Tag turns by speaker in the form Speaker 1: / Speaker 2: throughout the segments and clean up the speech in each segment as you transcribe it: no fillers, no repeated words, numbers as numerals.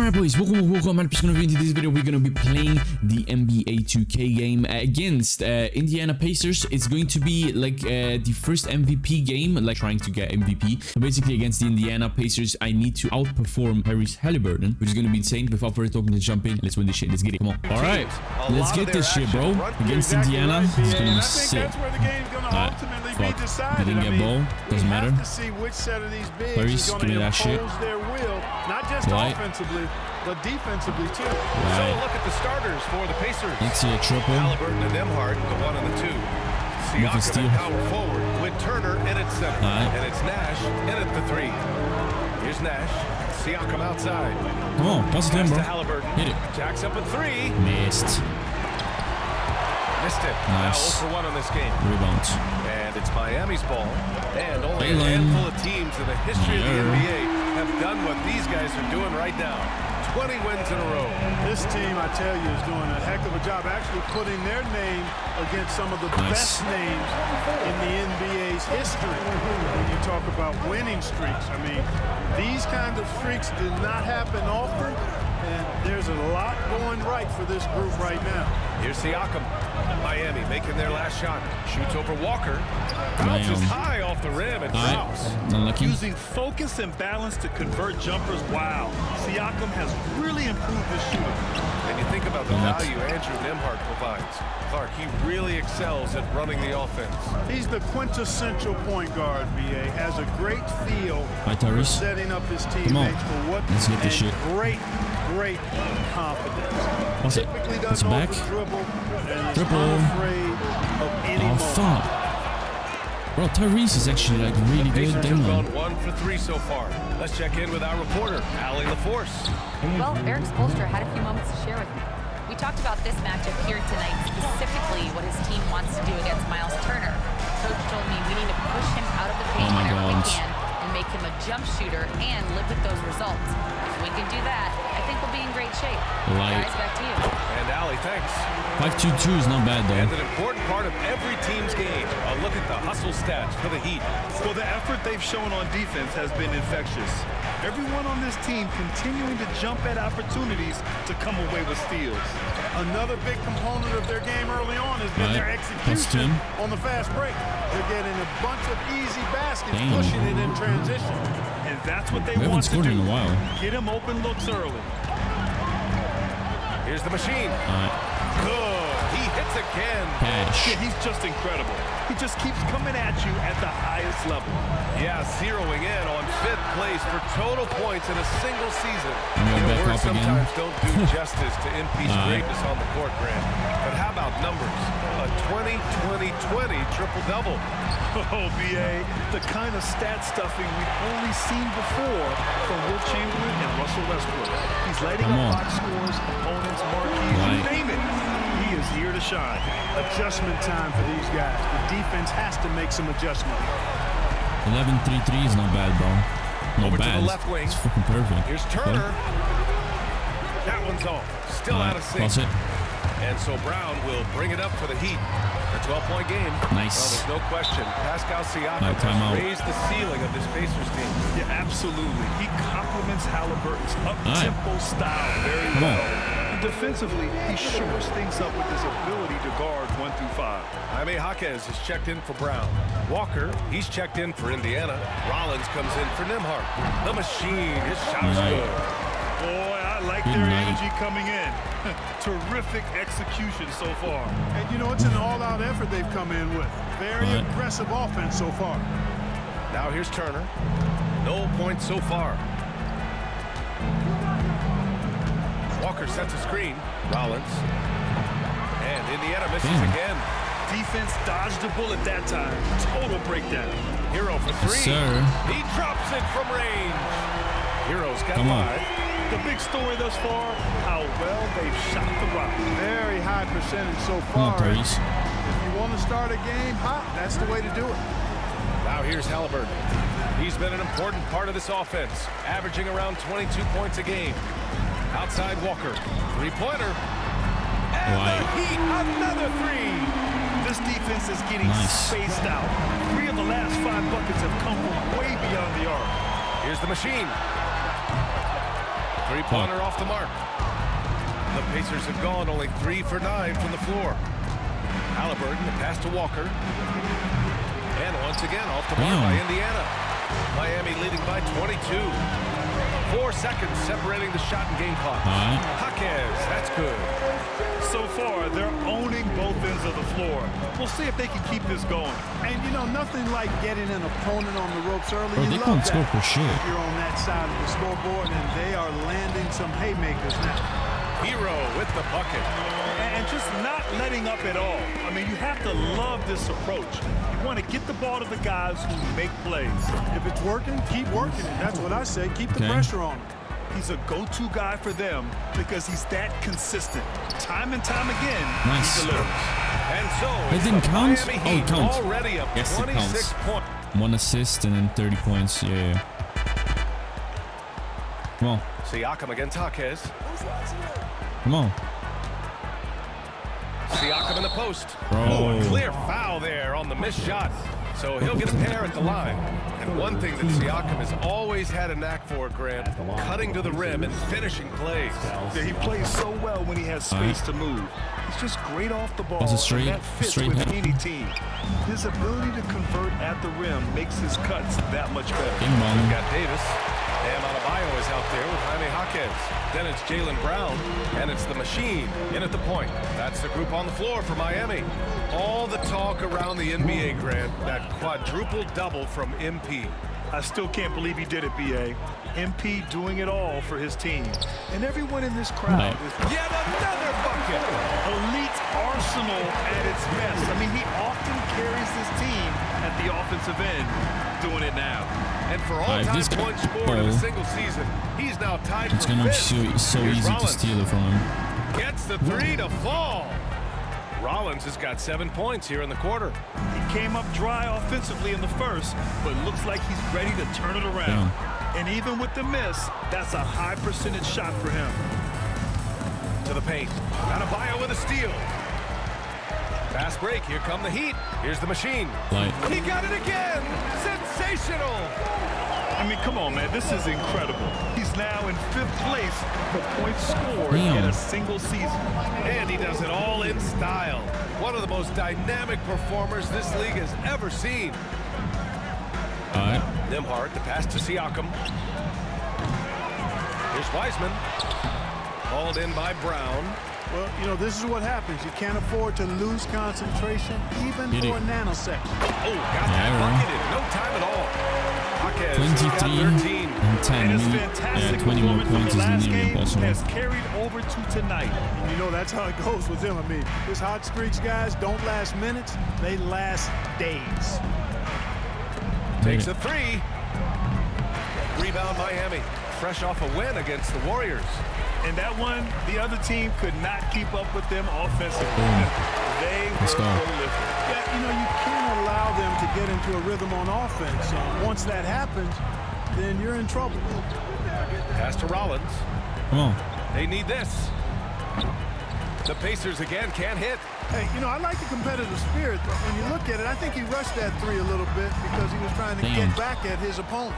Speaker 1: Alright boys, welcome. I'm just gonna be into this video. We're gonna be playing the NBA 2K game against Indiana Pacers. It's going to be like the first MVP game, like trying to get MVP. So basically against the Indiana Pacers, I need to outperform Haliburton, which is gonna be insane. Without further talking to jump in, let's win this shit. Let's get it. Come on. Alright, let's get this shit, bro. Against Indiana, it's gonna be sick. Alright, fuck. Didn't get ball. Doesn't matter. Clarice, give me that shit.
Speaker 2: Not just offensively, but defensively too.
Speaker 3: So look at the starters for the Pacers.
Speaker 1: Let's see a triple.
Speaker 3: Haliburton and Nemhart, the 1 and the 2. Siakam at power forward with Turner in at center. And it's Nash in at the 3. Here's Nash. Siakam outside.
Speaker 1: Come on, pass it to him, bro.
Speaker 3: Haliburton.
Speaker 1: Hit it.
Speaker 3: Jacks up at 3.
Speaker 1: Missed.
Speaker 3: Missed it.
Speaker 1: Nice.
Speaker 3: Now 0 for 1 on this game.
Speaker 1: Rebound.
Speaker 3: And it's Miami's ball. And only
Speaker 1: Baylin.
Speaker 3: a handful of teams in the history of the NBA have done what these guys are doing right now. 20 wins in a row.
Speaker 2: This team, I tell you, is doing a heck of a job actually putting their name against some of the best names in the NBA's history. When you talk about winning streaks, I mean, these kind of streaks do not happen often, and there's a lot going right for this group right now.
Speaker 3: Here's Siakam. Miami making their last shot. Shoots over Walker. Bounces high off the rim and drops.
Speaker 4: Using focus and balance to convert jumpers. Wow. Siakam has really improved his shooting.
Speaker 3: And you think about the value Andrew Nemhart provides. Clark, he really excels at running the offense.
Speaker 2: He's the quintessential point guard, BA. Has a great feel for setting up his teammates for what
Speaker 1: let's get this shit.
Speaker 2: Great confidence.
Speaker 1: What's it? It's back.
Speaker 2: Triple.
Speaker 1: Oh, fuck. Bro, Tyrese is actually like really good.
Speaker 3: Pacers have gone 1 for 3 so far. Let's check in with our reporter, Allie LaForce.
Speaker 5: Well, Eric Spoelstra had a few moments to share with me. We talked about this matchup here tonight, specifically what his team wants to do against Miles Turner. Coach told me we need to push him out of the paint whenever we can and make him a jump shooter and live with those results. If we can do that, I think we'll be in great shape. Guys, back to you.
Speaker 3: And Allie, thanks.
Speaker 1: 5-2-2 is not bad, though.
Speaker 3: And an important part of every team's game. A look at the hustle stats for the Heat.
Speaker 4: Well, the effort they've shown on defense has been infectious. Everyone on this team continuing to jump at opportunities to come away with steals.
Speaker 2: Another big component of their game early on has been their execution on the fast break. They're getting a bunch of easy baskets, pushing it in transition.
Speaker 4: And that's what they want to do.
Speaker 1: In a while.
Speaker 4: Get him open looks early.
Speaker 3: Here's the machine. Good. He hits again.
Speaker 4: Yeah, he's just incredible. He just keeps coming at you at the highest level.
Speaker 3: Yeah, zeroing in on 5th place for total points in a single season.
Speaker 1: Words
Speaker 3: sometimes don't do justice to impeach greatness on the court, Grant. But how about numbers? A 20-20-20 triple-double.
Speaker 4: Oh, BA, the kind of stat stuffing we've only seen before from Will Chamberlain and Russell Westbrook. He's lighting up box scores, opponents, marquees, you name it. He is here to shine.
Speaker 2: Adjustment time for these guys. The defense has to make some adjustment.
Speaker 1: 11-3-3 is not bad, bro. Not bad.
Speaker 3: To the left wing.
Speaker 1: It's fucking perfect.
Speaker 3: Here's Turner. That one's off. Still out of sync.
Speaker 1: That's it.
Speaker 3: And so Brown will bring it up for the Heat. A 12-point game.
Speaker 1: Nice.
Speaker 3: Well, there's no question. Pascal Siakam has raised the ceiling of this Pacers team.
Speaker 4: Yeah, absolutely. He complements Haliburton's up-tempo style very well. And defensively, he shores things up with his ability to guard 1 through 5.
Speaker 3: Jaime Jaquez is checked in for Brown. Walker, he's checked in for Indiana. Rollins comes in for Nemhart. The machine, his shot is good.
Speaker 4: Boy, I like their energy coming in. Terrific execution so far.
Speaker 2: And you know, it's an all-out effort they've come in with. Very aggressive offense so far.
Speaker 3: Now here's Turner. No points so far. Walker sets a screen. Rollins. And Indiana misses again.
Speaker 4: Defense dodged a bullet that time. Total breakdown.
Speaker 3: Hero for 3. He drops it from range. Hero's got 5.
Speaker 4: The big story thus far, how well they've shot the rock.
Speaker 2: Very high percentage so far. If you want to start a game hot, that's the way to do it.
Speaker 3: Now here's Haliburton. He's been an important part of this offense, averaging around 22 points a game. Outside Walker. 3-pointer. And the Heat, another 3.
Speaker 4: This defense is getting spaced out. 3 of the last 5 buckets have come from way beyond the arc.
Speaker 3: Here's the machine. Three-pointer off the mark. The Pacers have gone only 3 for 9 from the floor. Haliburton, the pass to Walker. And once again, off the mark by Indiana. Miami leading by 22. 4 seconds separating the shot and game clock. Jaquez, that's good.
Speaker 4: So far, they're owning both ends of the floor. We'll see if they can keep this going.
Speaker 2: And, you know, nothing like getting an opponent on the ropes early.
Speaker 1: Bro, they can't score for shit.
Speaker 2: If you're on that side of the scoreboard, and they are landing some haymakers now.
Speaker 3: Hero with the bucket.
Speaker 4: And just not letting up at all. I mean, you have to love this approach. You want to get the ball to the guys who make plays.
Speaker 2: If it's working, keep working it. That's what I say. Keep the pressure on him.
Speaker 4: He's a go-to guy for them because he's that consistent. Time and time again,
Speaker 1: nice.
Speaker 4: he delivers.
Speaker 3: And so
Speaker 1: it didn't count?
Speaker 3: Miami
Speaker 1: Oh, it counts.
Speaker 3: Already up
Speaker 1: yes,
Speaker 3: 26
Speaker 1: it counts.
Speaker 3: Points.
Speaker 1: 1 assist and then 30 points. Yeah. Come on.
Speaker 3: Siakam against Jaquez.
Speaker 1: Come on.
Speaker 3: Siakam in the post.
Speaker 1: Bro.
Speaker 3: Clear foul there on the missed shot. So he'll get a pair at the line. And one thing that Siakam has always had a knack for, Grant, cutting to the rim and finishing plays.
Speaker 4: Yeah, he plays so well when he has space to move. He's just great off the ball.
Speaker 1: That's a straight,
Speaker 4: and that fits with any team. His ability to convert at the rim makes his cuts that much better.
Speaker 3: We've got Davis. Bam Adebayo is out there with Jaime Jaquez. Then it's Jaylen Brown, and it's the machine in at the point. That's the group on the floor for Miami. All the talk around the NBA, Grant, that quadruple double from MP.
Speaker 4: I still can't believe he did it, B.A. MP doing it all for his team. And everyone in this crowd is
Speaker 3: yet another bucket.
Speaker 4: Elite arsenal at its best. I mean, he often carries this team at the offensive end, doing it now.
Speaker 3: And for all-time points scored in a single season, he's now tied for 5th.
Speaker 1: It's going to be so easy to steal it from him.
Speaker 3: Gets the 3 to fall. Rollins has got 7 points here in the quarter.
Speaker 4: He came up dry offensively in the first, but looks like he's ready to turn it around. And even with the miss, that's a high percentage shot for him.
Speaker 3: To the paint. Adebayo with a steal. Fast break. Here come the Heat. Here's the machine. He got it again. Sensational.
Speaker 4: I mean, come on, man. This is incredible. He's now in 5th place for points scored in a single season.
Speaker 3: And he does it all in style. One of the most dynamic performers this league has ever seen. Nembhard, the pass to Siakam. Here's Wiseman. Hauled in by Brown.
Speaker 2: Well, you know, this is what happens. You can't afford to lose concentration even for a nanosecond.
Speaker 3: Oh, got that bucket in no time at all.
Speaker 1: 23 and 10.
Speaker 4: And his fantastic
Speaker 1: 20 more points is nearly impossible.
Speaker 4: Has carried over to tonight.
Speaker 2: And you know, that's how it goes with him. I mean, his hot streaks, guys, don't last minutes. They last days.
Speaker 3: Takes a 3. Rebound Miami. Fresh off a win against the Warriors.
Speaker 4: And that one, the other team could not keep up with them offensively. They were prolific.
Speaker 2: Yeah, you know, you can't allow them to get into a rhythm on offense. Once that happens, then you're in trouble.
Speaker 3: Pass to Rollins.
Speaker 1: Come on.
Speaker 3: They need this. The Pacers again can't hit.
Speaker 2: Hey, you know, I like the competitive spirit, but when you look at it, I think he rushed that 3 a little bit because he was trying to get back at his opponent.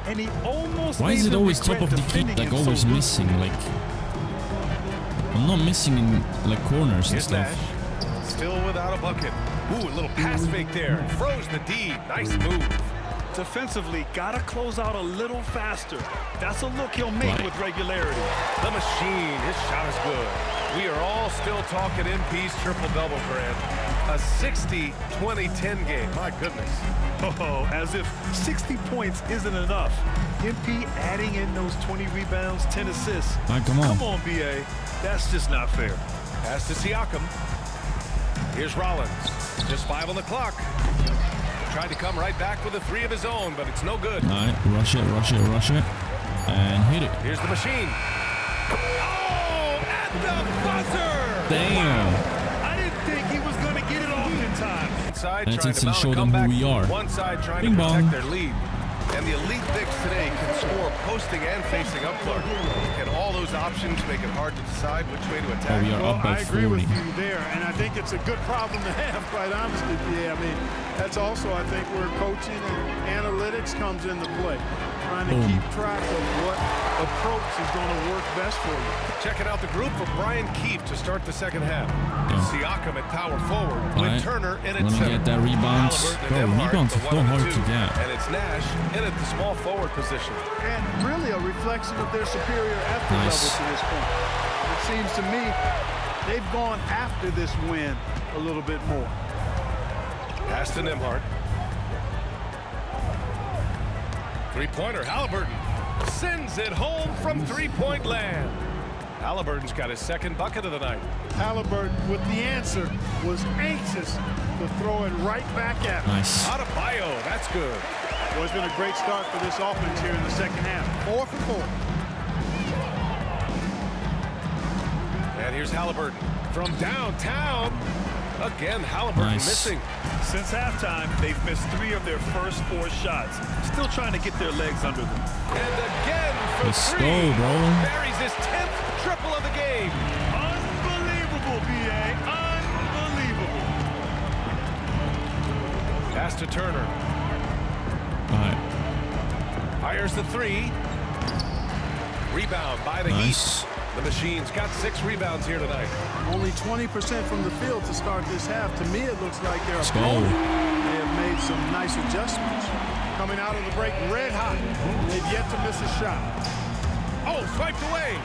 Speaker 4: And he almost
Speaker 1: Why is it always top of the key, like always missing? Like, I'm not missing in like corners and stuff.
Speaker 3: Nash, still without a bucket. Ooh, a little pass fake there. Froze the D. Nice move.
Speaker 4: Defensively, gotta close out a little faster. That's a look he'll make with regularity.
Speaker 3: The machine, his shot is good. We are all still talking MP's triple-double, Grant. A 60-20-10 game. My goodness.
Speaker 4: Oh, as if 60 points isn't enough. MP adding in those 20 rebounds, 10 assists.
Speaker 1: Come on.
Speaker 4: Come on, B.A. That's just not fair.
Speaker 3: Pass to Siakam. Here's Rollins. Just 5 on the clock. Tried to come right back with a 3 of his own, but it's no good.
Speaker 1: All right, rush it. And hit it.
Speaker 3: Here's the machine. Oh, at the buzzer!
Speaker 1: Damn.
Speaker 4: I didn't think he was going to get it off in time.
Speaker 3: Side
Speaker 1: That's
Speaker 3: trying
Speaker 1: it,
Speaker 3: to
Speaker 1: and show them who we are.
Speaker 3: One side trying to protect their lead. And the elite bigs today can score posting and facing up, Clark. Can all those options make it hard to decide which way to attack?
Speaker 1: We are up by
Speaker 2: I agree
Speaker 1: 40.
Speaker 2: with you there, and I think it's a good problem to have, quite honestly, PA. I mean, that's also, I think, where coaching and analytics comes into play. trying to keep track of what approach is going to work best for you.
Speaker 3: Checking out the group for Brian Keefe to start the second half. Siakam at power forward with Turner in at center.
Speaker 1: Get that rebound. Bro, rebounds are so hard to get.
Speaker 3: And it's Nash in at the small forward position.
Speaker 2: And really a reflection of their superior effort level to this point. It seems to me they've gone after this win a little bit more.
Speaker 3: Pass to Nembhard. Three-pointer, Haliburton sends it home from three-point land. Haliburton's got his second bucket of the night.
Speaker 2: Haliburton with the answer was anxious to throw it right back at him.
Speaker 1: Nice.
Speaker 3: Adebayo, that's good.
Speaker 2: Well, it's been a great start for this offense here in the second half. 4 for 4.
Speaker 3: And here's Haliburton from downtown. Again, Haliburton missing.
Speaker 4: Since halftime, they've missed 3 of their first 4 shots. Still trying to get their legs under them.
Speaker 3: And again for
Speaker 1: Let's
Speaker 3: 3.
Speaker 1: go, bro.
Speaker 3: Buries his 10th triple of the game.
Speaker 2: Unbelievable, B.A. Unbelievable.
Speaker 3: Pass to Turner.
Speaker 1: All right.
Speaker 3: Fires the 3. Rebound by the Heat. The Machine's got 6 rebounds here tonight.
Speaker 2: Only 20% from the field to start this half. To me, it looks like they're They have made some nice adjustments. Coming out of the break red hot. They've yet to miss a shot.
Speaker 3: Oh, swiped away.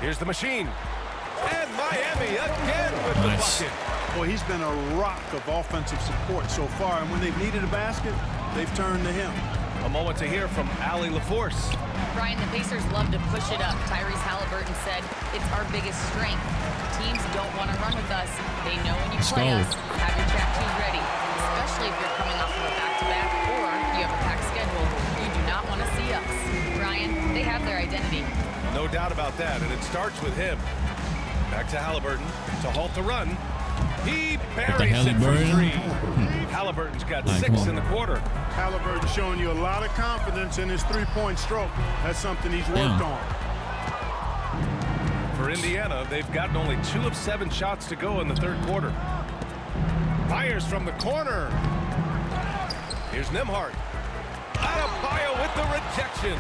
Speaker 3: Here's the Machine. And Miami again with the bucket.
Speaker 2: Boy, he's been a rock of offensive support so far. And when they've needed a basket, they've turned to him.
Speaker 3: A moment to hear from Allie LaForce.
Speaker 5: Brian, the Pacers love to push it up. Tyrese Haliburton said, it's our biggest strength. Teams don't want to run with us. They know when you play us, have your track shoes ready, especially if you're coming off of a back-to-back or you have a packed schedule. You do not want to see us. Brian, they have their identity.
Speaker 3: No doubt about that, and it starts with him. Back to Haliburton to halt the run. He buries it for 3. Haliburton's got 6 in the quarter.
Speaker 2: Haliburton showing you a lot of confidence in his three-point stroke. That's something he's worked on.
Speaker 3: For Indiana, they've gotten only 2 of 7 shots to go in the third quarter. Fires from the corner. Here's Nembhard. Adebayo with the rejection.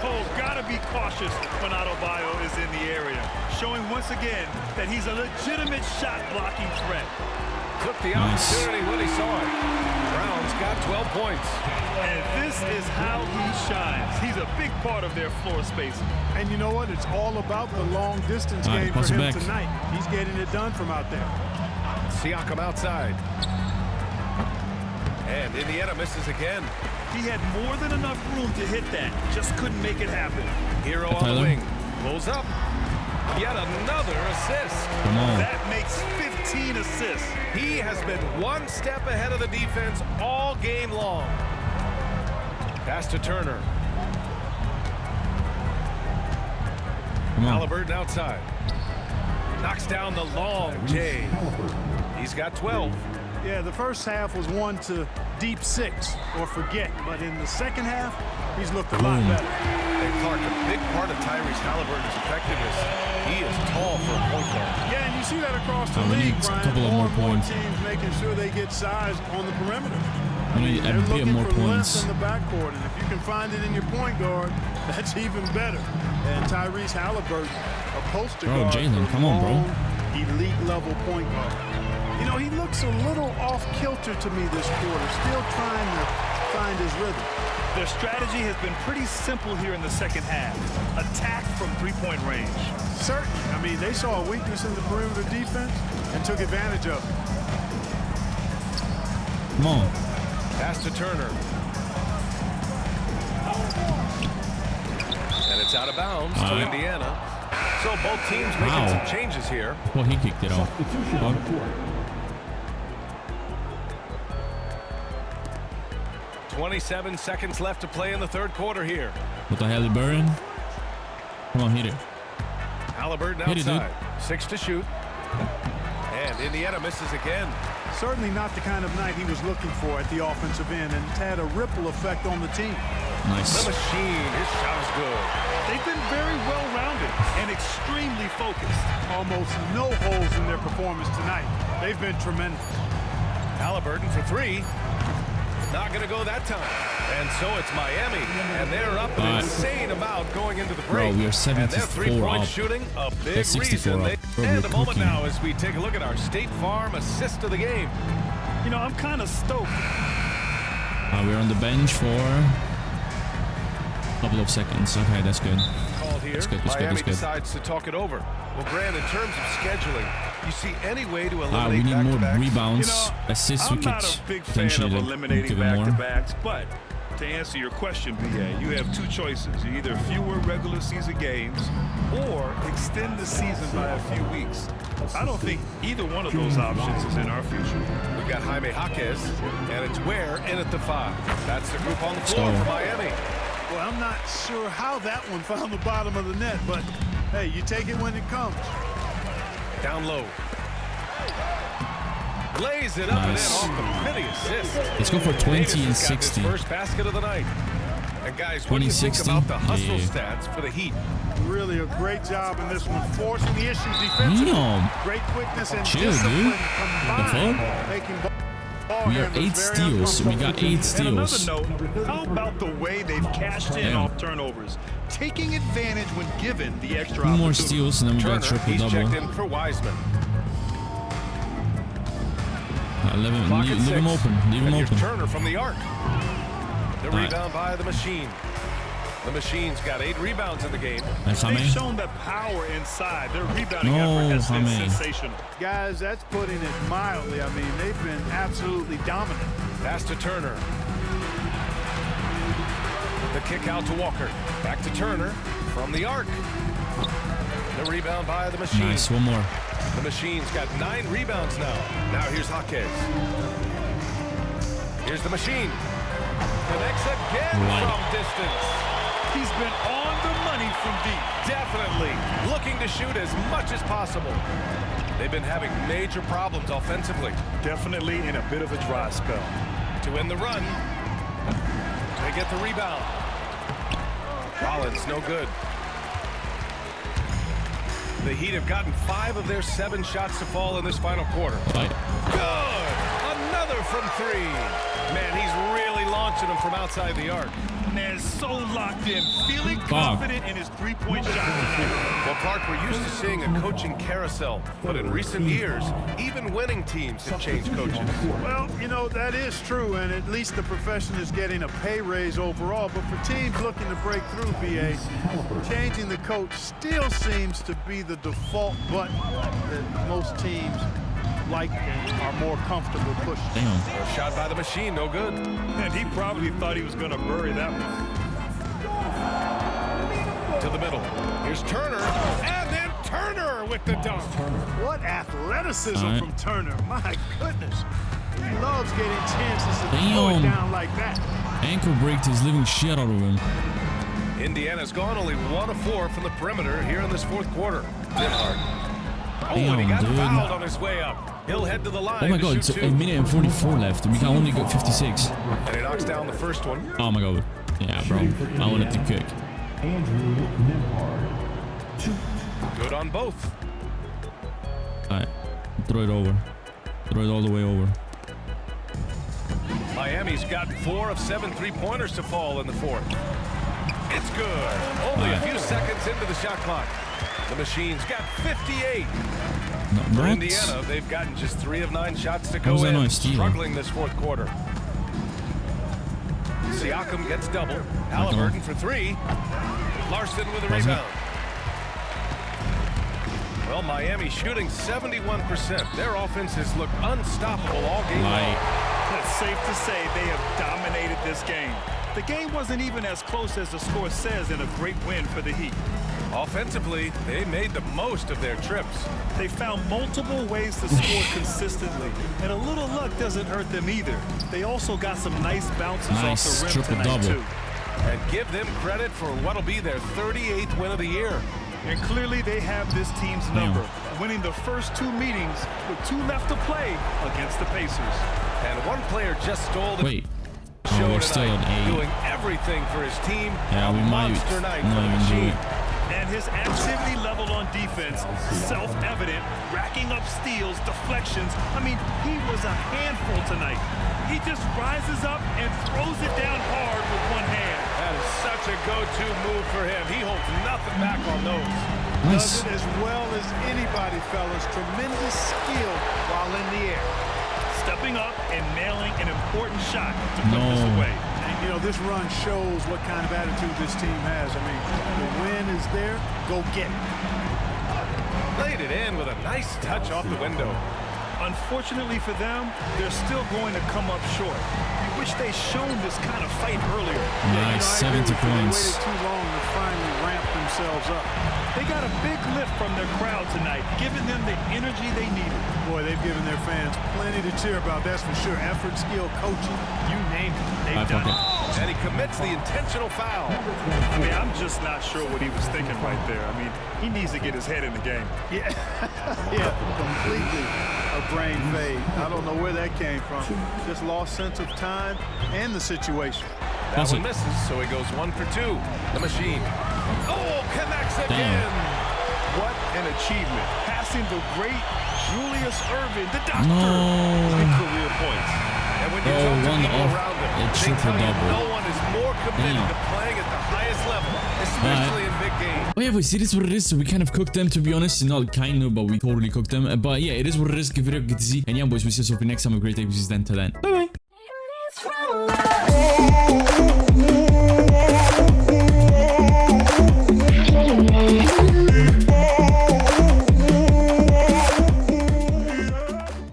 Speaker 4: Oh, gotta be cautious when Adebayo is in the area. Showing once again that he's a legitimate shot-blocking threat.
Speaker 3: Took the opportunity when he saw it. Brown's got 12 points.
Speaker 4: And this is how he shines. He's a big part of their floor spacing.
Speaker 2: And you know what? It's all about the long-distance game for him tonight. He's getting it done from out there.
Speaker 3: Siakam outside. And Indiana misses again.
Speaker 4: He had more than enough room to hit that. Just couldn't make it happen.
Speaker 3: Hero on the wing. Pulls up. Yet another assist.
Speaker 1: Come on.
Speaker 4: That makes 15 assists.
Speaker 3: He has been one step ahead of the defense all game long. Pass to Turner. Haliburton outside. Knocks down the long J. He's got 12.
Speaker 2: Yeah, the first half was one to deep 6 or forget. But in the second half, he's looked a lot better.
Speaker 3: And Clark, a big part of Tyrese Haliburton's effectiveness. He is tall for a point guard.
Speaker 2: Yeah, and you see that across the league, Brian.
Speaker 1: A couple of more points.
Speaker 2: Teams making sure they get size on the perimeter.
Speaker 1: We need
Speaker 2: They're
Speaker 1: a bit
Speaker 2: looking
Speaker 1: more
Speaker 2: for
Speaker 1: points.
Speaker 2: length in the backcourt, and if you can find it in your point guard, that's even better. And Tyrese Haliburton, a poster guard.
Speaker 1: Jalen, come on, bro.
Speaker 2: Elite level point guard. You know, he looks a little off kilter to me this quarter, still trying to find his rhythm.
Speaker 4: Their strategy has been pretty simple here in the second half. Attack from three-point range.
Speaker 2: Certainly. I mean, they saw a weakness in the perimeter defense and took advantage of it.
Speaker 1: Come on.
Speaker 3: Pass to Turner. And it's out of bounds to Indiana. So both teams making some changes here.
Speaker 1: Well, he kicked it off.
Speaker 3: 27 seconds left to play in the third quarter here.
Speaker 1: With the Haliburton. Come on, hit it.
Speaker 3: Haliburton outside. 6 to shoot. And Indiana misses again.
Speaker 2: Certainly not the kind of night he was looking for at the offensive end, and it's had a ripple effect on the team.
Speaker 1: Nice.
Speaker 3: The Machine, his shot is good.
Speaker 4: They've been very well-rounded and extremely focused.
Speaker 2: Almost no holes in their performance tonight. They've been tremendous.
Speaker 3: Haliburton for 3. Not going to go that time. And so it's Miami, and they're up an insane amount going into the break.
Speaker 1: Bro, we are 74
Speaker 3: and their three-point
Speaker 1: up.
Speaker 3: shooting, a big
Speaker 1: That's 64
Speaker 3: reason.
Speaker 1: up. Bro,
Speaker 3: And a moment
Speaker 1: cooking.
Speaker 3: now as we take a look at our State Farm assist of the game.
Speaker 4: You know, I'm kind of stoked.
Speaker 1: We're on the bench for a couple of seconds. Okay, that's good.
Speaker 3: Called here.
Speaker 1: That's good, that's good,
Speaker 3: Miami
Speaker 1: that's good.
Speaker 3: decides to talk it over. Well, Grant, in terms of scheduling, you see any way to
Speaker 1: We
Speaker 3: eliminate
Speaker 1: need more
Speaker 3: back-to-backs?
Speaker 1: rebounds,
Speaker 4: You know,
Speaker 1: assists.
Speaker 4: I'm
Speaker 1: We could
Speaker 4: not a big fan of
Speaker 1: potentially
Speaker 4: eliminating
Speaker 1: give him more.
Speaker 4: back-to-backs, but to answer your question, BA, you have two choices. Either fewer regular season games or extend the season by a few weeks. I don't think either one of those options is in our future.
Speaker 3: We've got Jaime Jaquez, and it's Ware in at the 5. That's the group on the floor for Miami.
Speaker 2: Well, I'm not sure how that one found the bottom of the net, but hey, you take it when it comes.
Speaker 3: Down low. Lays it up and in off the pretty assist.
Speaker 1: Let's go for 20
Speaker 3: Davis
Speaker 1: and
Speaker 3: has got
Speaker 1: 60.
Speaker 3: his first basket of the night. And guys, what do you think
Speaker 1: 20-60?
Speaker 3: about the hustle
Speaker 1: Yeah.
Speaker 3: stats for the Heat?
Speaker 2: Really a great job in this one, forcing the issues defensively.
Speaker 1: Damn.
Speaker 2: Great quickness and
Speaker 1: Chill,
Speaker 2: discipline
Speaker 1: dude.
Speaker 2: combined,
Speaker 1: fuck?
Speaker 2: making ball
Speaker 1: We are 8
Speaker 2: handlers very
Speaker 1: steals. We got 8
Speaker 4: And another
Speaker 1: steals.
Speaker 4: note, how about the way they've cashed in
Speaker 1: Damn.
Speaker 4: off turnovers, taking advantage when given the extra
Speaker 1: 2 more
Speaker 4: opportunity.
Speaker 1: steals and then we got
Speaker 3: Turner, he's checked
Speaker 1: triple-double.
Speaker 3: in for Wiseman.
Speaker 1: 11.
Speaker 3: Clock
Speaker 1: Leave
Speaker 3: at
Speaker 1: him
Speaker 3: 6.
Speaker 1: open. Leave him
Speaker 3: And here's
Speaker 1: open.
Speaker 3: Turner from the arc. The
Speaker 1: All right.
Speaker 3: rebound by the Machine. The Machine's got 8 rebounds in the game.
Speaker 1: That's
Speaker 4: They've
Speaker 1: Jaime.
Speaker 4: shown that power inside. Their rebounding
Speaker 1: No,
Speaker 4: effort has been
Speaker 1: Jaime.
Speaker 4: sensational.
Speaker 2: Guys, that's putting it mildly. I mean, they've been absolutely dominant.
Speaker 3: Pass to Turner. The kick out to Walker. Back to Turner from the arc. The rebound by the Machine.
Speaker 1: Nice, one more.
Speaker 3: The Machine's got 9 rebounds now. Now here's Jaquez. Here's the Machine. Connects again
Speaker 1: Right.
Speaker 3: from distance.
Speaker 4: He's been on the money from deep.
Speaker 3: Definitely looking to shoot as much as possible. They've been having major problems offensively.
Speaker 4: Definitely in a bit of a dry spell.
Speaker 3: To end the run, they get the rebound. Rollins, no good. The Heat have gotten 5 of their 7 shots to fall in this final quarter.
Speaker 1: Right.
Speaker 3: Good! Another from 3. Man, he's really launching them from outside the arc.
Speaker 4: Man, so locked in, feeling confident in his three-point shot tonight.
Speaker 3: Well, Clark, we're used to seeing a coaching carousel, but in recent years, even winning teams have changed coaches.
Speaker 2: Well, you know, that is true, and at least the profession is getting a pay raise overall. But for teams looking to break through, BA, changing the coach still seems to be the default button that most teams like and are more comfortable pushing.
Speaker 1: Damn.
Speaker 3: A shot by the Machine, no good.
Speaker 4: And he probably thought he was going to bury that one.
Speaker 3: To the middle. Here's Turner, and then Turner with the dunk.
Speaker 2: What athleticism
Speaker 1: All right.
Speaker 2: from Turner. My goodness. He loves getting chances to throw
Speaker 1: Damn.
Speaker 2: it down like that.
Speaker 1: Ankle break his living shit out of him.
Speaker 3: Indiana's gone only 1 of 4 from the perimeter here in this 4th quarter. Nimhard. Oh, and he got
Speaker 1: Damn, dude.
Speaker 3: fouled on his way up. He'll head to the line
Speaker 1: Oh my
Speaker 3: to
Speaker 1: god,
Speaker 3: shoot
Speaker 1: it's
Speaker 3: 2.
Speaker 1: a minute and 44 left. We can only go 56.
Speaker 3: And he knocks down the first one.
Speaker 1: Oh my god. Yeah, bro. I wanted to cook.
Speaker 3: Good on both.
Speaker 1: Alright. Throw it over. Throw it all the way over.
Speaker 3: Miami's got 4 of 7 3-pointers to fall in the 4th. It's good. Only a few seconds into the shot clock. The Machine's got 58. For
Speaker 1: What?
Speaker 3: Indiana, they've gotten just 3 of 9 shots to go
Speaker 1: was that
Speaker 3: in,
Speaker 1: noise, stealing?
Speaker 3: struggling this 4th quarter. Siakam gets double. Haliburton for 3. Larson with a
Speaker 1: Was it?
Speaker 3: rebound. Well, Miami shooting 71%. Their offense has looked unstoppable all game long.
Speaker 1: Like,
Speaker 4: It's safe to say they have dominated this game. The game wasn't even as close as the score says in a great win for the Heat.
Speaker 3: Offensively, they made the most of their trips.
Speaker 4: They found multiple ways to score consistently, and a little luck doesn't hurt them either. They also got some nice bounces
Speaker 1: Nice.
Speaker 4: off the rim
Speaker 1: Triple-double.
Speaker 4: tonight, too.
Speaker 3: And give them credit for what'll be their 38th win of the year.
Speaker 4: And clearly they have this team's number, winning the first 2 meetings with 2 left to play against the Pacers.
Speaker 3: And one player just stole the
Speaker 1: wait.
Speaker 3: show
Speaker 1: Oh, we're still
Speaker 3: tonight,
Speaker 1: on 8.
Speaker 3: doing everything for his team.
Speaker 1: Yeah,
Speaker 3: A
Speaker 1: we might
Speaker 3: monster night
Speaker 1: not
Speaker 3: for the
Speaker 1: even do
Speaker 3: Machine.
Speaker 1: it.
Speaker 4: And his activity level on defense, self-evident, racking up steals, deflections. I mean, he was a handful tonight. He just rises up and throws it down hard with one hand.
Speaker 3: That is such a go-to move for him. He holds nothing back on those.
Speaker 2: Does it as well as anybody, fellas. Tremendous skill while in the air.
Speaker 4: Stepping up and nailing an important shot to put this away.
Speaker 2: And, you know, this run shows what kind of attitude this team has. I mean, the win is there. Go get it.
Speaker 3: Laid it in with a nice touch off the window.
Speaker 4: Unfortunately for them, they're still going to come up short. You wish they'd shown this kind of fight earlier.
Speaker 1: Nice, 70
Speaker 2: They
Speaker 1: points.
Speaker 2: waited too long to finally ramp themselves up.
Speaker 4: They got a big lift from their crowd tonight, giving them the energy they needed.
Speaker 2: Boy, they've given their fans plenty to cheer about, that's for sure. Effort, skill, coaching, you name it. They've done it.
Speaker 3: And he commits the intentional foul.
Speaker 4: I mean, I'm just not sure what he was thinking right there. I mean, he needs to get his head in the game.
Speaker 2: Yeah, yeah, completely a brain fade. I don't know where that came from. Just lost sense of time and the situation.
Speaker 3: That one misses, so he goes 1 for 2. The machine. Oh, connects again.
Speaker 4: What an achievement. Passing the great Julius Erving, the doctor.
Speaker 1: No.
Speaker 4: Big career points.
Speaker 3: And when you talk to people around him, they tell you
Speaker 1: triple-double.
Speaker 3: no one is more committed to playing at the highest level, especially in big games.
Speaker 1: Oh yeah, but it is what it is. So we kind of cooked them, to be honest. Not kind of, but we totally cooked them. But yeah, it is what it is. Give it a good to see. And yeah, boys, we see you next time. Have a great day. We see you then. Till then. Bye bye.